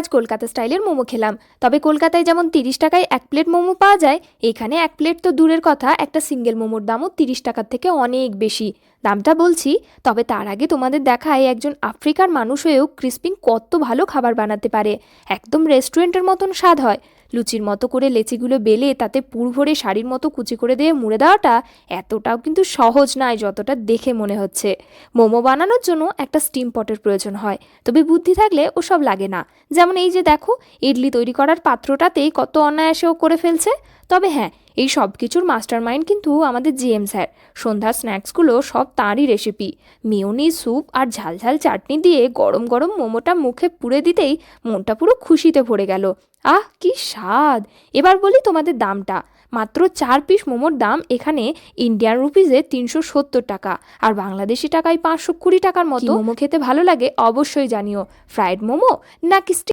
আজ কলকাতা স্টাইলের মোমো খেলাম। তবে কলকাতায় যেমন 30 টাকায় 1 প্লেট মোমো পাওয়া যায়, এখানে 1 প্লেট তো দূরের কথা, একটা সিঙ্গেল মোমোর দামও 30 টাকার থেকে অনেক বেশি। দামটা বলছি, তবে তার আগে তোমাদের দেখায় একজন আফ্রিকার মানুষ হয়েও ক্রিস্পিং কত ভালো খাবার বানাতে পারে। একদম রেস্টুরেন্টের মতন স্বাদ হয়। লুচির মতো করে লেচিগুলো বেলে তাতে পুর ভরে শাড়ির মতো কুচি করে দিয়ে মুড়ে দেওয়াটা এতটাও কিন্তু সহজ নয় যতটা দেখে মনে হচ্ছে। মোমো বানানোর জন্য একটা স্টিম পটের প্রয়োজন হয়, তবে বুদ্ধি থাকলে ওসব লাগে না। যেমন এই যে দেখো, ইডলি তৈরি করার পাত্রটাতেই কত অনায়াসেও করে ফেলছে। তবে হ্যাঁ, এই সব কিছুর মাস্টার মাইন্ড কিন্তু আমাদের জিএম স্যার। সন্ধ্যার স্ন্যাক্সগুলো সব তাঁরই রেসিপি। মেয়োনিজ, স্যুপ আর ঝালঝাল চাটনি দিয়ে গরম গরম মোমোটা মুখে পুরে দিতেই মনটা পুরো খুশিতে ভরে গেল। আহ, কি স্বাদ! এবার বলি তোমাদের দামটা। মাত্র 4 পিস মোমোর দাম এখানে ইন্ডিয়ান রুপিজে 370 টাকা, আর বাংলাদেশি টাকায় 520 টাকার মতো। মোমো খেতে ভালো লাগে অবশ্যই জানিও। ফ্রাইড মোমো নাকি